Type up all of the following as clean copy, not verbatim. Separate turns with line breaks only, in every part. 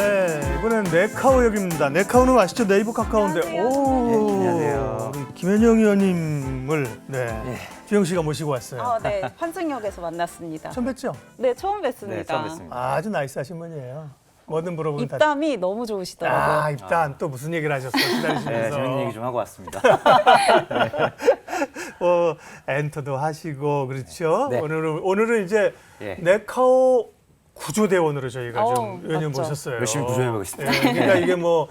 네, 이번엔 네카오역입니다. 네카오는 아시죠? 네이버 카카오인데.
안녕하세요.
오,
네, 안녕하세요.
우리 김현영 의원님을 주영 씨가 모시고 왔어요.
네. 환승역에서 만났습니다.
처음 뵀죠?
네, 처음 뵀습니다.
네, 처음 뵙습니다.
아주 나이스하신 분이에요. 뭐든 물어보면 다.
입담이 너무 좋으시더라고요.
입단 또 무슨 얘기를 하셨어요?
네,
기다리시면서.
재밌는 얘기 좀 하고 왔습니다.
엔터도 하시고 그렇죠.
네.
오늘은 이제
예.
네카오 구조대원으로 저희가 좀 의원님
맞죠.
모셨어요.
열심히 구조해보겠습니다.
예, 그러니까 이게 뭐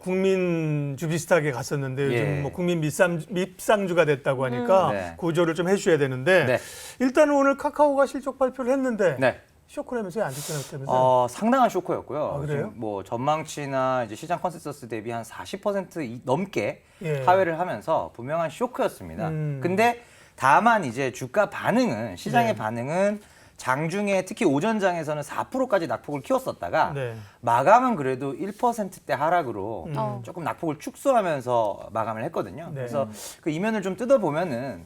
국민주 비슷하게 갔었는데 요즘
예.
뭐 국민 밉상주가 됐다고 하니까
네.
구조를 좀 해주셔야 되는데
네.
일단은 오늘 카카오가 실적 발표를 했는데
네.
쇼크라면서요? 안 좋다면서요?
상당한 쇼크였고요.
아, 그래요?
지금 뭐 전망치나 이제 시장 컨센서스 대비 한 40% 넘게
예.
하회를 하면서 분명한 쇼크였습니다.
음.
근데 다만 이제 주가 반응은 시장의
네.
반응은 장중에 특히 오전장에서는 4%까지 낙폭을 키웠었다가
네.
마감은 그래도 1%대 하락으로
음.
조금 낙폭을 축소하면서 마감을 했거든요.
네.
그래서 그 이면을 좀 뜯어보면은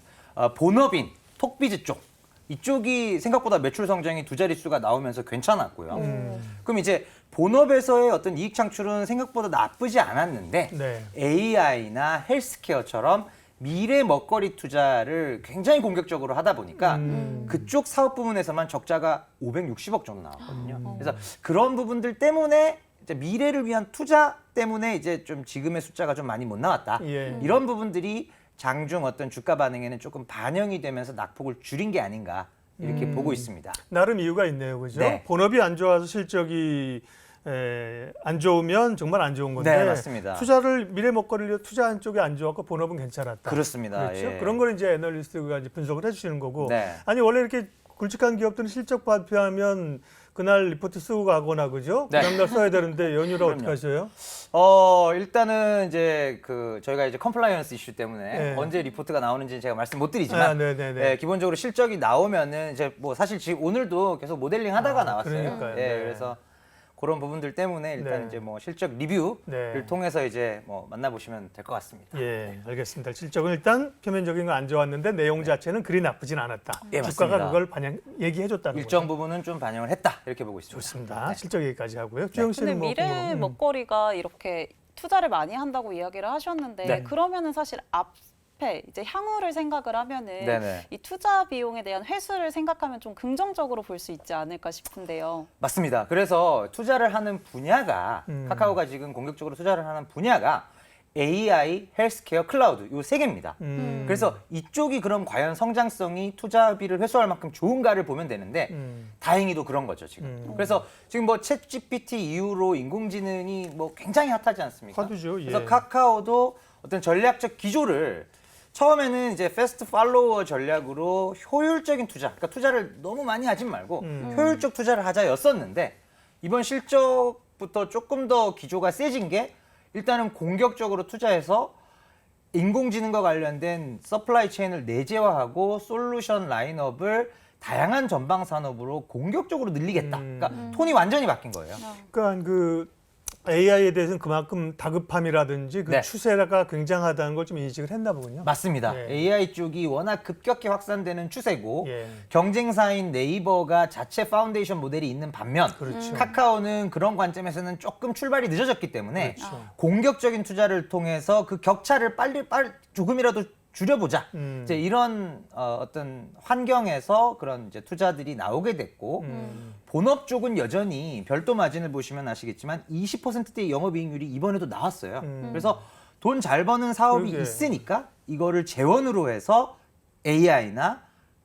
본업인 톡비즈 쪽 이쪽이 생각보다 매출 성장이 두 자릿수가 나오면서 괜찮았고요. 그럼 이제 본업에서의 어떤 이익 창출은 생각보다 나쁘지 않았는데
네.
AI나 헬스케어처럼 미래 먹거리 투자를 굉장히 공격적으로 하다 보니까 그쪽 사업 부문에서만 적자가 560억 정도 나왔거든요. 그래서 그런 부분들 때문에 이제 미래를 위한 투자 때문에 이제 좀 지금의 숫자가 좀 많이 못 나왔다.
예.
이런 부분들이 장중 어떤 주가 반응에는 조금 반영이 되면서 낙폭을 줄인 게 아닌가 이렇게 보고 있습니다.
나름 이유가 있네요, 그죠?
네.
본업이 안 좋아서 실적이 안 좋으면 정말 안 좋은 건데
네, 맞습니다.
투자를 미래 먹거리를 투자한 쪽이 안 좋았고 본업은 괜찮았다.
그렇습니다.
그렇죠.
예.
그런 걸 이제 애널리스트가 이제 분석을 해주시는 거고.
네.
아니 원래 이렇게 굵직한 기업들은 실적 발표하면 그날 리포트 쓰고 가거나 그죠?
네.
그다음날 써야 되는데 연휴라
그럼요.
어떻게 하셔요?
일단은 이제 저희가 이제 컴플라이언스 이슈 때문에
네.
언제 리포트가 나오는지 제가 말씀 못 드리지만
네네네.
기본적으로 실적이 나오면은 이제 뭐 사실 지금 오늘도 계속 모델링 하다가 나왔어요.
그러니까요. 네.
그래서 그런 부분들 때문에 일단
네.
이제 뭐 실적 리뷰를
네.
통해서 이제 뭐 만나보시면 될 것 같습니다.
예, 알겠습니다. 실적은 일단 표면적인 건 안 좋았는데 내용 자체는 그리 나쁘진 않았다.
예,
주가가
맞습니다.
그걸 얘기해줬다는
일정
거죠.
부분은 좀 반영을 했다 이렇게 보고 있습니다.
좋습니다. 실적 얘기까지 하고요. 주영
근데
씨는 뭐
미래
궁금한-
먹거리가 이렇게 투자를 많이 한다고 이야기를 하셨는데
네.
그러면은 사실 앞에 이제 향후를 생각을 하면은
네네.
이 투자 비용에 대한 회수를 생각하면 좀 긍정적으로 볼 수 있지 않을까 싶은데요.
맞습니다. 그래서 투자를 하는 분야가 카카오가 지금 공격적으로 투자를 하는 분야가 AI, 헬스케어, 클라우드 요 세 개입니다. 그래서 이쪽이 그럼 과연 성장성이 투자비를 회수할 만큼 좋은가를 보면 되는데 다행히도 그런 거죠 지금. 그래서 지금 뭐 챗 GPT 이후로 인공지능이 뭐 굉장히 핫하지 않습니까?
화두죠. 예.
그래서 카카오도 어떤 전략적 기조를 처음에는 이제 패스트 팔로워 전략으로 효율적인 투자, 그러니까 투자를 너무 많이 하진 말고 효율적 투자를 하자였었는데 이번 실적부터 조금 더 기조가 세진 게 일단은 공격적으로 투자해서 인공지능과 관련된 서플라이 체인을 내재화하고 솔루션 라인업을 다양한 전방 산업으로 공격적으로 늘리겠다. 그러니까 톤이 완전히 바뀐 거예요.
그러니까 그 AI에 대해서는 그만큼 다급함이라든지 그
네.
추세가 굉장하다는 걸 좀 인식을 했나 보군요.
맞습니다.
예.
AI 쪽이 워낙 급격히 확산되는 추세고
예.
경쟁사인 네이버가 자체 파운데이션 모델이 있는 반면
그렇죠.
카카오는 그런 관점에서는 조금 출발이 늦어졌기 때문에
그렇죠.
공격적인 투자를 통해서 그 격차를 빨리 조금이라도 줄여보자. 이제 이런 어떤 환경에서 그런 이제 투자들이 나오게 됐고 본업 쪽은 여전히 별도 마진을 보시면 아시겠지만 20%대의 영업이익률이 이번에도 나왔어요. 그래서 돈 잘 버는 사업이
그러게.
있으니까 이거를 재원으로 해서 AI나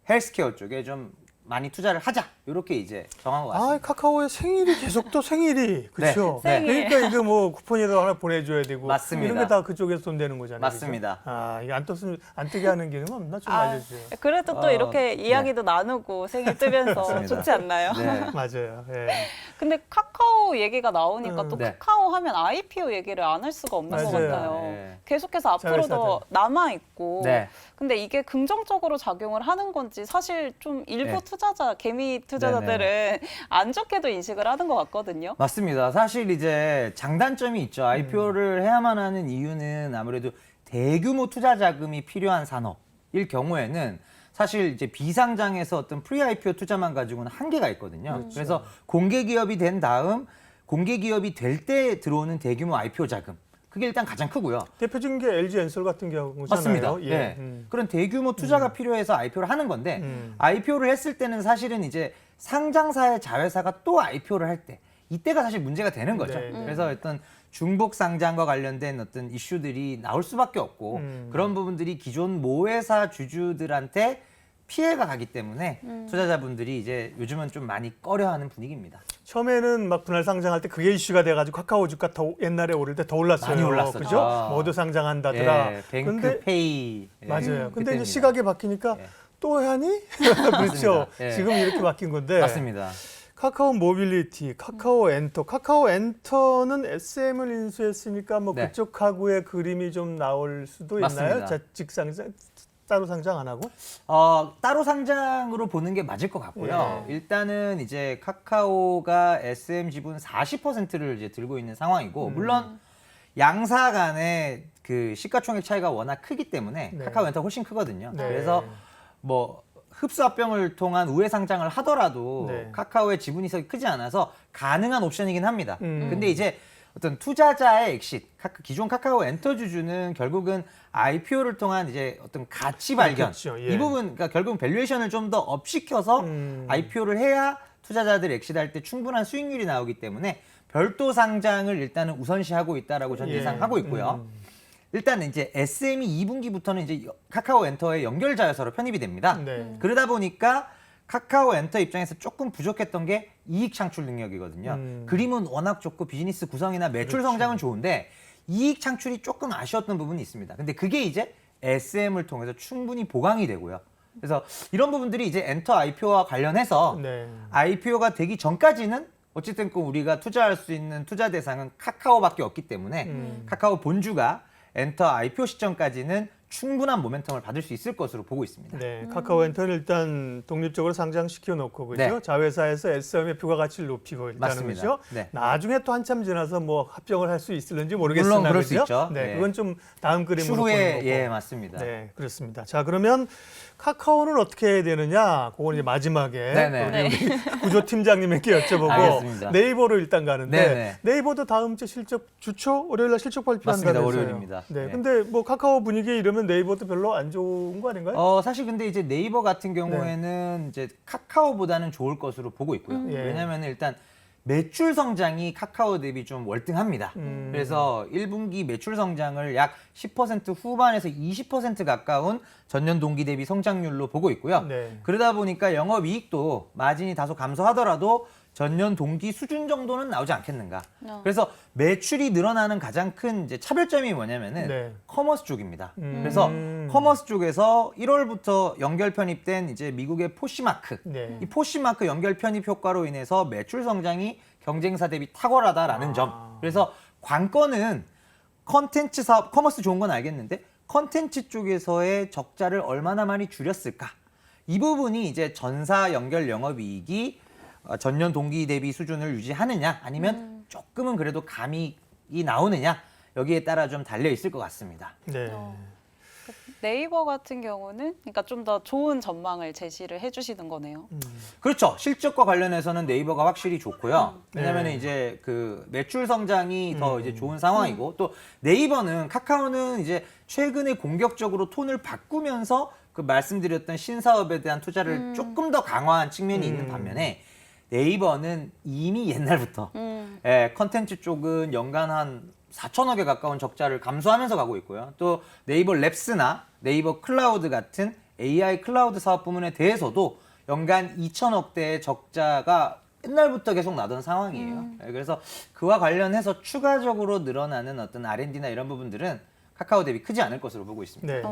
헬스케어 쪽에 좀 많이 투자를 하자. 이렇게 이제 정한 것 같습니다.
아, 카카오의 생일이 계속 또 생일이 그렇죠.
네.
생일.
그러니까 이거 뭐 쿠폰이라도 하나 보내줘야 되고
맞습니다.
이런 게 다 그쪽에서 돈 되는 거잖아요.
맞습니다.
그죠? 아, 이게 안 떴으면 안 뜨게 하는 기능 없나 좀
아,
알려주세요.
그래도 또 이렇게 이야기도 나누고 생일 뜨면서
맞습니다.
좋지 않나요?
네.
맞아요. 예.
근데 카카오 얘기가 나오니까 또
네.
카카오 하면 IPO 얘기를 안 할 수가 없는 것
맞아요.
같아요.
네.
계속해서 앞으로도
잘했어요.
남아있고
네.
근데 이게 긍정적으로 작용을 하는 건지 사실 좀 일부
네.
투자자, 개미 투자자들은 안 좋게도 인식을 하는 것 같거든요.
맞습니다. 사실 이제 장단점이 있죠. IPO를 해야만 하는 이유는 아무래도 대규모 투자 자금이 필요한 산업일 경우에는 사실 이제 비상장에서 어떤 프리 IPO 투자만 가지고는 한계가 있거든요. 그래서 공개 기업이 된 다음 공개 기업이 될 때 들어오는 대규모 IPO 자금. 그게 일단 가장 크고요.
대표적인 게 LG엔솔 같은 경우잖아요.
맞습니다.
예.
네. 그런 대규모 투자가 필요해서 IPO를 하는 건데 IPO를 했을 때는 사실은 이제 상장사의 자회사가 또 IPO를 할 때 이때가 사실 문제가 되는 거죠.
네.
그래서 어떤 중복 상장과 관련된 어떤 이슈들이 나올 수밖에 없고 그런 부분들이 기존 모회사 주주들한테 피해가 가기 때문에 투자자분들이 이제 요즘은 좀 많이 꺼려하는 분위기입니다.
처음에는 막 분할 상장할 때 그게 이슈가 돼가지고 카카오 주가 더 옛날에 오를 때 더 올랐어요.
많이 올랐었죠.
그죠? 모두 상장한다더라.
예, 뱅크페이.
맞아요. 근데
그때입니다.
이제 시각이 바뀌니까
예.
또 하니? 그렇죠.
예.
지금 이렇게 바뀐 건데.
맞습니다.
카카오 모빌리티, 카카오 엔터. 카카오 엔터는 SM을 인수했으니까 뭐
네.
그쪽하고의 그림이 좀 나올 수도 있나요?
맞습니다.
자직 상장 따로 상장 안 하고?
따로 상장으로 보는 게 맞을 것 같고요.
예.
일단은 이제 카카오가 SM 지분 40%를 이제 들고 있는 상황이고, 물론 양사 간의 그 시가총액 차이가 워낙 크기 때문에
네.
카카오 엔터가 훨씬 크거든요.
네.
그래서 뭐 흡수 합병을 통한 우회 상장을 하더라도
네.
카카오의 지분이 크지 않아서 가능한 옵션이긴 합니다.
음.
근데 이제 어떤 투자자의 엑싯, 기존 카카오 엔터 주주는 결국은 IPO를 통한 이제 어떤 가치 발견,
그렇죠. 예.
이 부분, 그러니까 결국은 밸류에이션을 좀 더 업시켜서 IPO를 해야 투자자들이 엑싯할 때 충분한 수익률이 나오기 때문에 별도 상장을 일단은 우선시하고 있다라고 전
예.
예상하고 있고요. 일단 이제 SM이 2분기부터는 이제 카카오 엔터의 연결 자회사로 편입이 됩니다.
네.
그러다 보니까 카카오 엔터 입장에서 조금 부족했던 게 이익 창출 능력이거든요. 그림은 워낙 좋고 비즈니스 구성이나 매출 성장은 좋은데 이익 창출이 조금 아쉬웠던 부분이 있습니다. 근데 그게 이제 SM을 통해서 충분히 보강이 되고요. 그래서 이런 부분들이 이제 엔터 IPO와 관련해서
네.
IPO가 되기 전까지는 어쨌든 우리가 투자할 수 있는 투자 대상은 카카오밖에 없기 때문에 카카오 본주가 엔터 IPO 시점까지는 충분한 모멘텀을 받을 수 있을 것으로 보고 있습니다.
네, 카카오 엔터는 일단 독립적으로 상장시켜 놓고 그죠?
네.
자회사에서 SM의 부가가치를 높이고 일단은
맞습니다.
그죠?
네.
나중에 또 한참 지나서 뭐 합병을 할 수 있을는지 모르겠으나
물론 그럴 수
그죠?
있죠.
네,
네.
그건 좀 다음 그림으로 보는
추후에
거고.
예 맞습니다.
네, 그렇습니다. 자, 그러면 카카오는 어떻게 해야 되느냐? 그건 이제 마지막에
네네.
우리 구조팀장님에게 여쭤보고
알겠습니다.
네이버로 일단 가는데
네네.
네이버도 다음 주 실적 주초 월요일 날 실적 발표한다면서요.
맞습니다. 월요일입니다.
네,
네.
근데 뭐 카카오 분위기 이러면 네이버도 별로 안 좋은 거 아닌가요?
사실 근데 이제 네이버 같은 경우에는 이제 카카오보다는 좋을 것으로 보고 있고요.
예.
왜냐하면 일단 매출 성장이 카카오 대비 좀 월등합니다. 그래서 1분기 매출 성장을 약 10% 후반에서 20% 가까운 전년 동기 대비 성장률로 보고 있고요.
네.
그러다 보니까 영업이익도 마진이 다소 감소하더라도 전년 동기 수준 정도는 나오지 않겠는가. 그래서 매출이 늘어나는 가장 큰 이제 차별점이 뭐냐면은
네.
커머스 쪽입니다. 그래서 커머스 쪽에서 1월부터 연결 편입된 이제 미국의 포시마크,
네.
이 포시마크 연결 편입 효과로 인해서 매출 성장이 경쟁사 대비 탁월하다라는 점. 그래서 관건은 컨텐츠 사업, 커머스 좋은 건 알겠는데 컨텐츠 쪽에서의 적자를 얼마나 많이 줄였을까? 이 부분이 이제 전사 연결 영업이익이 전년 동기 대비 수준을 유지하느냐 아니면 조금은 그래도 감익이 나오느냐 여기에 따라 좀 달려 있을 것 같습니다.
네.
네이버 같은 경우는 그러니까 좀 더 좋은 전망을 제시를 해주시는 거네요.
그렇죠. 실적과 관련해서는 네이버가 확실히 좋고요. 왜냐하면
네.
이제 그 매출 성장이 더 이제 좋은 상황이고 또 네이버는 카카오는 이제 최근에 공격적으로 톤을 바꾸면서 그 말씀드렸던 신사업에 대한 투자를 조금 더 강화한 측면이 있는 반면에 네이버는 이미 옛날부터 컨텐츠 쪽은 연간 한 4천억에 가까운 적자를 감소하면서 가고 있고요. 또 네이버 랩스나 네이버 클라우드 같은 AI 클라우드 사업 부문에 대해서도 연간 2천억대의 적자가 옛날부터 계속 나던 상황이에요. 그래서 그와 관련해서 추가적으로 늘어나는 어떤 R&D나 이런 부분들은 카카오 대비 크지 않을 것으로 보고 있습니다.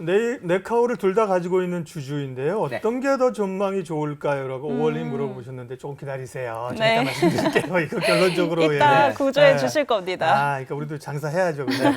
네. 네카오를 둘 다 가지고 있는 주주인데요. 어떤 게 더 전망이 좋을까요?라고 오월님 물어보셨는데 조금 기다리세요. 좀
네.
이따 말씀드릴게요. 이거 결론적으로
이따
예.
구조해
예.
주실 겁니다.
그러니까 우리도 장사해야죠. 근데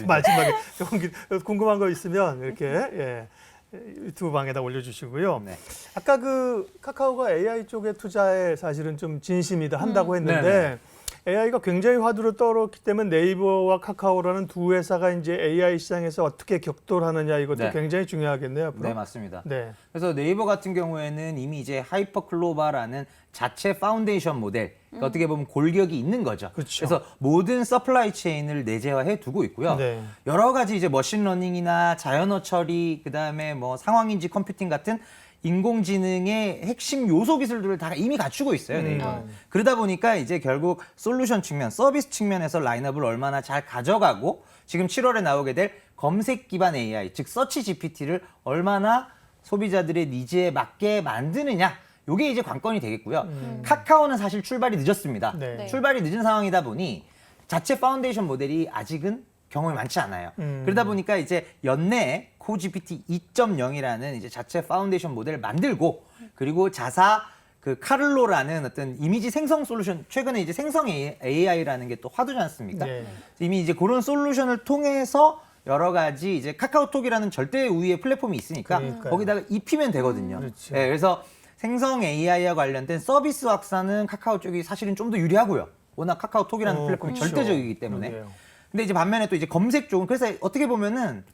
마지막에 조금 궁금한 거 있으면 이렇게 유튜브 방에다 올려주시고요.
네.
아까 그 카카오가 AI 쪽에 투자에 사실은 좀 진심이다 한다고 했는데
네네.
AI가 굉장히 화두로 떠오르기 때문에 네이버와 카카오라는 두 회사가 이제 AI 시장에서 어떻게 격돌하느냐 이것도
네.
굉장히 중요하겠네요. 앞으로.
네, 맞습니다.
네.
그래서 네이버 같은 경우에는 이미 이제 하이퍼클로바라는 자체 파운데이션 모델, 그러니까 어떻게 보면 골격이 있는 거죠.
그렇죠.
그래서 모든 서플라이 체인을 내재화해 두고 있고요.
네.
여러 가지 이제 머신러닝이나 자연어 처리, 그다음에 뭐 상황인지 컴퓨팅 같은 인공지능의 핵심 요소 기술들을 다 이미 갖추고 있어요, 네이버는. 그러다 보니까 이제 결국 솔루션 측면, 서비스 측면에서 라인업을 얼마나 잘 가져가고 지금 7월에 나오게 될 검색 기반 AI, 즉 서치 GPT를 얼마나 소비자들의 니즈에 맞게 만드느냐, 요게 이제 관건이 되겠고요. 카카오는 사실 출발이 늦었습니다.
네.
네.
출발이 늦은 상황이다 보니 자체 파운데이션 모델이 아직은 경험이 많지 않아요. 그러다 보니까 이제 연내에 코GPT 2.0이라는 이제 자체 파운데이션 모델을 만들고, 그리고 자사 그 카를로라는 어떤 이미지 생성 솔루션, 최근에 이제 생성 AI라는 게 또 화두지 않습니까?
네.
이미 이제 그런 솔루션을 통해서 여러 가지 이제 카카오톡이라는 절대 우위의 플랫폼이 있으니까
그러니까요.
거기다가 입히면 되거든요.
그렇죠.
네, 그래서 생성 AI와 관련된 서비스 확산은 카카오 쪽이 사실은 좀 더 유리하고요. 워낙 카카오톡이라는 플랫폼이
그렇죠.
절대적이기 때문에.
그러게요.
근데 이제 반면에 또 이제 검색 쪽은, 그래서 어떻게 보면은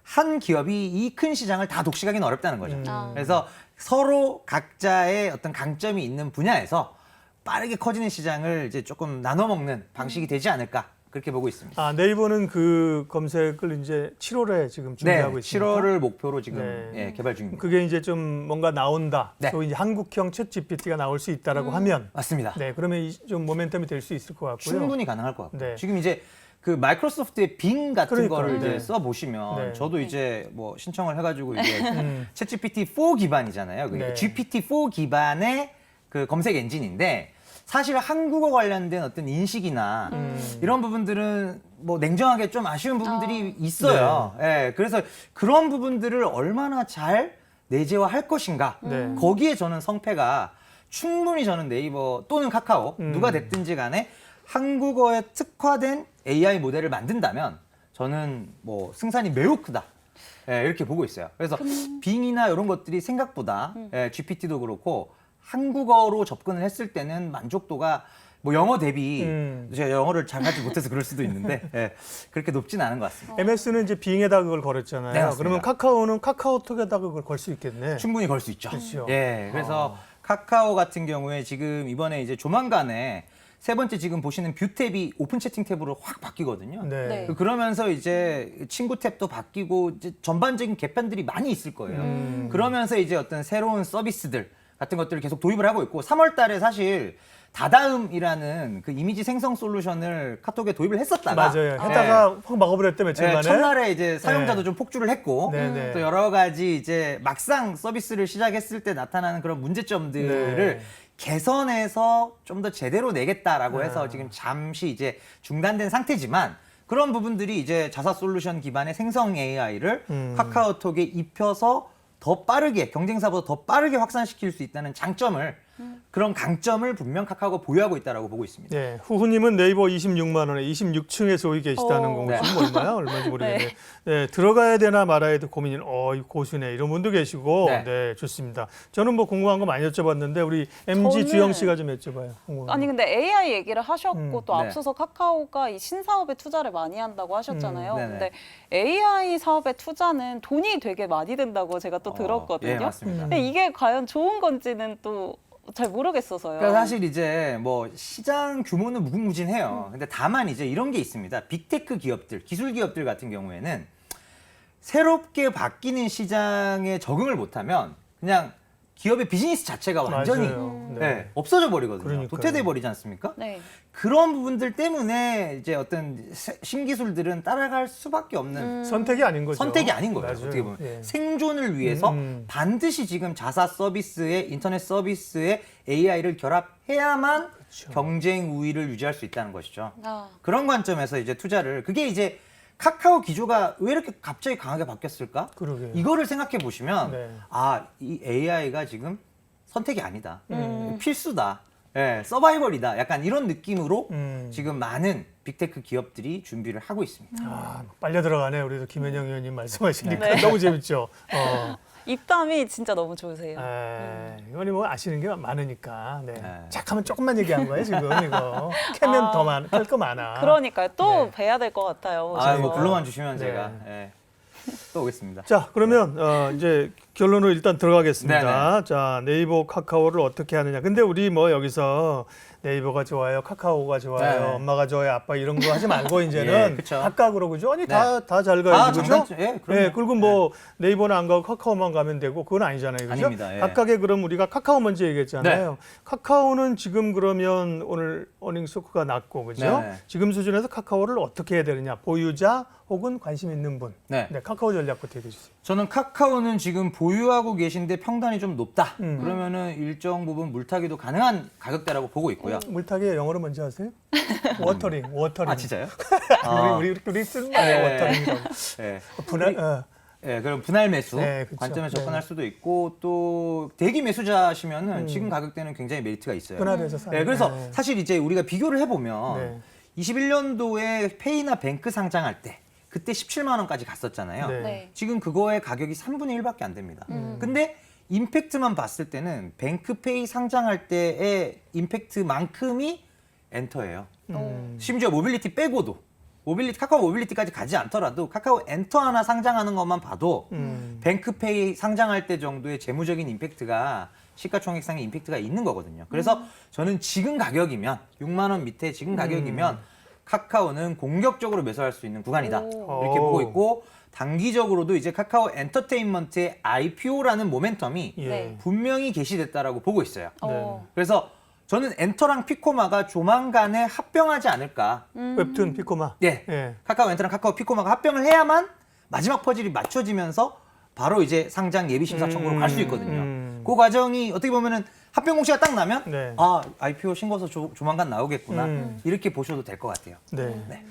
한 기업이 이 큰 시장을 다 독식하기는 어렵다는 거죠. 그래서 서로 각자의 어떤 강점이 있는 분야에서 빠르게 커지는 시장을 이제 조금 나눠 먹는 방식이 되지 않을까, 그렇게 보고 있습니다.
아, 네이버는 그 검색을 이제 7월에 지금 준비하고
네,
있습니다.
7월을 목표로 지금
네.
예, 개발 중입니다.
그게 이제 좀 뭔가 나온다.
네.
또 이제 한국형 챗 GPT가 나올 수 있다라고 하면
맞습니다.
네, 그러면 좀 모멘텀이 될 수 있을 것 같고요.
충분히 가능할 것 같고요.
네.
지금 이제 그 마이크로소프트의 빙 같은
그러니까요.
거를 이제
네.
써 보시면
네.
저도 이제 뭐 신청을 해가지고 이제 챗GPT4 기반이잖아요. 그게
네.
GPT4 기반의 그 검색 엔진인데, 사실 한국어 관련된 어떤 인식이나 이런 부분들은 뭐 냉정하게 좀 아쉬운 부분들이 있어요. 예, 그래서 그런 부분들을 얼마나 잘 내재화할 것인가.
네.
거기에 저는 성패가 충분히, 저는 네이버 또는 카카오 누가 됐든지 간에 한국어에 특화된 AI 모델을 만든다면 저는 뭐 승산이 매우 크다. 예, 이렇게 보고 있어요. 그래서 빙이나 이런 것들이 생각보다 예, GPT도 그렇고 한국어로 접근을 했을 때는 만족도가 뭐 영어 대비 제가 영어를 잘 하지 못해서 그럴 수도 있는데 예, 그렇게 높진 않은 것 같습니다.
MS는 이제 빙에다 그걸 걸었잖아요.
네, 맞습니다.
그러면 카카오는 카카오톡에다 그걸 걸 수 있겠네.
충분히 걸 수 있죠.
그렇죠.
예, 그래서 카카오 같은 경우에 지금 이번에 이제 조만간에 세 번째 지금 보시는 뷰 탭이 오픈 채팅 탭으로 확 바뀌거든요.
네.
네.
그러면서 이제 친구 탭도 바뀌고 이제 전반적인 개편들이 많이 있을 거예요. 그러면서 이제 어떤 새로운 서비스들 같은 것들을 계속 도입을 하고 있고, 3월 달에 사실 다다음이라는 그 이미지 생성 솔루션을 카톡에 도입을 했었다가
맞아요. 했다가 확 막아버렸대 며칠
네,
만에.
첫날에 이제 사용자도
네.
좀 폭주를 했고
네.
또 여러 가지 이제 막상 서비스를 시작했을 때 나타나는 그런 문제점들을
네.
개선해서 좀 더 제대로 내겠다라고 해서 지금 잠시 이제 중단된 상태지만, 그런 부분들이 이제 자사 솔루션 기반의 생성 AI를 카카오톡에 입혀서 더 빠르게, 경쟁사보다 더 빠르게 확산시킬 수 있다는 장점을, 그런 강점을 분명 카카오가 보유하고 있다라고 보고 있습니다.
네, 후후님은 네이버 26만 원에 26층에 소위 계시다는 거고
네.
지금 얼마인지 모르겠는데 네, 들어가야 되나 말아야 돼 고민인 이 고수네 이런 분도 계시고
네.
네. 좋습니다. 저는 뭐 궁금한 거 많이 여쭤봤는데 우리 MG
저는-
주영 씨가 좀 여쭤봐요. 궁금한
아니
거.
근데 AI 얘기를 하셨고 또
네.
앞서서 카카오가 이 신사업에 투자를 많이 한다고 하셨잖아요.
네네.
근데 AI 사업에 투자는 돈이 되게 많이 든다고 제가 또 들었거든요.
예, 맞습니다.
근데 이게 과연 좋은 건지는 또 잘 모르겠어서요.
그러니까 사실 이제 뭐 시장 규모는 무궁무진해요. 근데 다만 이제 이런 게 있습니다. 빅테크 기업들, 기술 기업들 같은 경우에는 새롭게 바뀌는 시장에 적응을 못하면 그냥 기업의 비즈니스 자체가 완전히
맞아요.
네, 없어져 버리거든요.
그러니까요.
도태돼 버리지 않습니까?
네.
그런 부분들 때문에 이제 어떤 신기술들은 따라갈 수밖에 없는
선택이 아닌 거죠.
선택이 아닌 거예요.
맞아요.
어떻게 보면
예.
생존을 위해서 반드시 지금 자사 서비스에, 인터넷 서비스에 AI를 결합해야만
그렇죠.
경쟁 우위를 유지할 수 있다는 것이죠.
아,
그런 관점에서 이제 투자를, 그게 이제 카카오 기조가 왜 이렇게 갑자기 강하게 바뀌었을까?
그러게요.
이거를 생각해 보시면
네.
이 AI가 지금 선택이 아니다. 필수다. 예, 서바이벌이다. 약간 이런 느낌으로
음.
지금 많은 빅테크 기업들이 준비를 하고 있습니다.
아, 빨려 들어가네. 우리도 김현영 의원님 말씀하시니까
네.
너무 재밌죠.
입담이 진짜 너무 좋으세요.
이거는 뭐 아시는 게 많으니까. 네.
네.
잠깐만 조금만 얘기한 거예요 지금 이거. 캐면 더 많아, 할 거 많아.
그러니까요. 또
네.
뵈야 될 것 같아요.
아,
오셔서.
뭐 불러만 주시면
네.
제가 예, 또 오겠습니다.
자, 그러면 이제 결론으로 일단 들어가겠습니다. 자, 네이버, 카카오를 어떻게 하느냐. 근데 우리 뭐 여기서 네이버가 좋아요, 카카오가 좋아요,
네.
엄마가 좋아요, 아빠 이런 거 하지 말고 이제는
예, 그쵸.
각각으로 그죠? 아니
네.
다 잘 가야지 그죠?
장단점, 예, 그럼요.
네, 그리고 뭐 네이버는 안 가고 카카오만 가면 되고 그건 아니잖아요, 그죠?
아닙니다, 예.
각각의 그럼 우리가 카카오 먼저 얘기했잖아요.
네.
카카오는 지금 그러면 오늘 어닝소크가 났고 그죠?
네.
지금 수준에서 카카오를 어떻게 해야 되느냐? 보유자 혹은 관심 있는 분.
네.
네, 카카오 전략부터 얘기해 주세요.
저는 카카오는 지금 보유하고 계신데 평단이 좀 높다.
음.
그러면은 일정 부분 물타기도 가능한 가격대라고 보고 있고요.
물타기 영어로 먼저 하세요? 워터링.
아 진짜요?
우리 쓰는 말이에요.
네.
워터링이라고.
네.
분할.
네, 그럼 분할 매수
네, 그쵸.
관점에
네.
접근할 수도 있고 또 대기 매수자시면은 지금 가격대는 굉장히 메리트가 있어요.
분할해서 사.
네, 그래서 사실 이제 우리가 비교를 해보면
네.
21년도에 페이나 뱅크 상장할 때 그때 17만 원까지 갔었잖아요.
네.
네.
지금 그거의 가격이 3분의 1밖에 안 됩니다. 근데 임팩트만 봤을 때는 뱅크페이 상장할 때의 임팩트만큼이 엔터예요. 심지어 모빌리티 빼고도 카카오 모빌리티까지 가지 않더라도 카카오 엔터 하나 상장하는 것만 봐도 뱅크페이 상장할 때 정도의 재무적인 임팩트가 시가총액상의 임팩트가 있는 거거든요. 그래서 저는 지금 가격이면 6만 원 밑에 지금 가격이면 카카오는 공격적으로 매수할 수 있는 구간이다.
오.
이렇게 보고 있고 단기적으로도 이제 카카오 엔터테인먼트의 IPO라는 모멘텀이
예.
네.
분명히 게시됐다라고 보고 있어요.
어.
그래서 저는 엔터랑 피코마가 조만간에 합병하지 않을까.
웹툰 피코마.
예.
예.
카카오 엔터랑 카카오 피코마가 합병을 해야만 마지막 퍼즐이 맞춰지면서 바로 이제 상장 예비 심사 청구로 갈 수 있거든요. 그 과정이 어떻게 보면은 합병 공시가 딱 나면
네.
아 IPO 신고서 조만간 나오겠구나 이렇게 보셔도 될 것 같아요.
네.
네.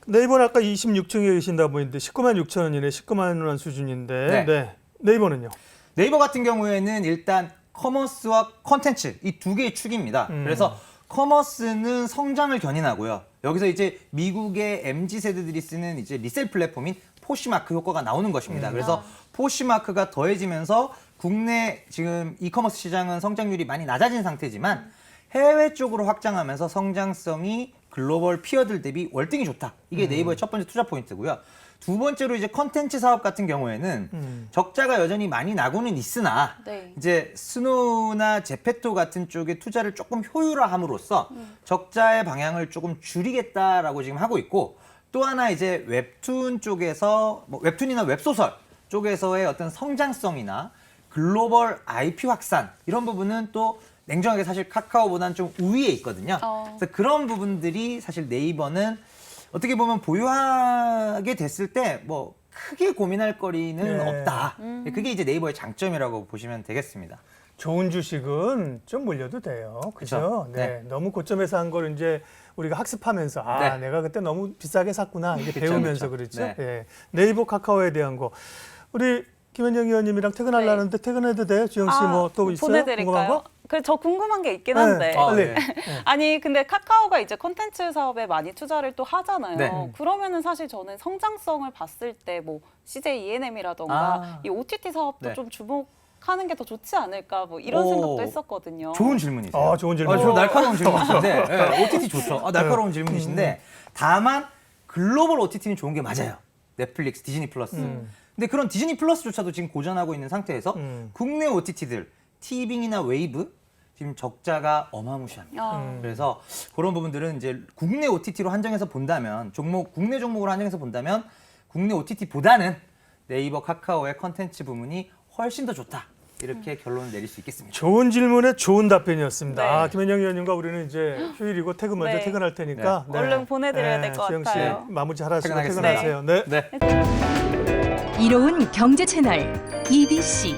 네이버는 아까 26층에 계신다 보이는데 19만 6천 원이네. 19만 원 수준인데.
네.
네. 네이버는요?
네이버 같은 경우에는 일단 커머스와 컨텐츠 이 두 개의 축입니다. 그래서 커머스는 성장을 견인하고요. 여기서 이제 미국의 MZ 세대들이 쓰는 이제 리셀 플랫폼인 포시마크 효과가 나오는 것입니다. 그래서 포시마크가 더해지면서 국내 지금 이커머스 시장은 성장률이 많이 낮아진 상태지만 해외 쪽으로 확장하면서 성장성이 글로벌 피어들 대비 월등히 좋다. 이게 네이버의 첫 번째 투자 포인트고요. 두 번째로 이제 컨텐츠 사업 같은 경우에는 적자가 여전히 많이 나고는 있으나
네.
이제 스노우나 제페토 같은 쪽에 투자를 조금 효율화함으로써 적자의 방향을 조금 줄이겠다라고 지금 하고 있고 또 하나 이제 웹툰 쪽에서 뭐 웹툰이나 웹소설 쪽에서의 어떤 성장성이나 글로벌 IP 확산 이런 부분은 또 냉정하게 사실 카카오보다는 좀 우위에 있거든요. 그래서 그런 부분들이 사실 네이버는 어떻게 보면 보유하게 됐을 때 뭐 크게 고민할 거리는
네.
없다. 그게 이제 네이버의 장점이라고 보시면 되겠습니다.
좋은 주식은 좀 물려도 돼요. 그죠?
그쵸?
네.
네.
너무 고점에서 한 걸 이제 우리가 학습하면서 아,
네.
내가 그때 너무 비싸게 샀구나. 이게
그쵸,
배우면서
그쵸.
그렇죠.
네.
예. 네이버 카카오에 대한 거. 우리 김현영 의원님이랑 퇴근하려는데 퇴근해도 돼요? 주영 씨 뭐 또 있어요? 궁금한
보내드릴까요?
거?
그래 저 궁금한 게 있긴 한데.
네. 빨리.
네.
아니 근데 카카오가 이제 콘텐츠 사업에 많이 투자를 또 하잖아요.
네.
그러면은 사실 저는 성장성을 봤을 때 뭐 CJ ENM이라던가
아.
이 OTT 사업도
네.
좀 주목하는 게 더 좋지 않을까 뭐 이런
오.
생각도 했었거든요.
좋은 질문이세요.
아, 좋은 질문.
저 날카로운 질문이신데 네, OTT 좋죠. 날카로운 질문이신데 다만 글로벌 OTT는 좋은 게 맞아요. 넷플릭스, 디즈니 플러스. 근데 그런 디즈니 플러스조차도 지금 고전하고 있는 상태에서 국내 OTT들 티빙이나 웨이브 지금 적자가 어마무시합니다.
아.
그래서 그런 부분들은 이제 국내 OTT로 한정해서 본다면 국내 종목으로 한정해서 본다면 국내 OTT보다는 네이버 카카오의 컨텐츠 부문이 훨씬 더 좋다. 이렇게 결론을 내릴 수 있겠습니다.
좋은 질문에 좋은 답변이었습니다.
네.
아, 김현영 의원님과 우리는 이제 휴일이고 퇴근 먼저
네.
퇴근할 테니까
얼른 보내드려야 될것
주영 씨
같아요.
마무리 잘하시고
퇴근하겠습니다.
퇴근하세요. 네.
네.
이로운 경제 채널 EBC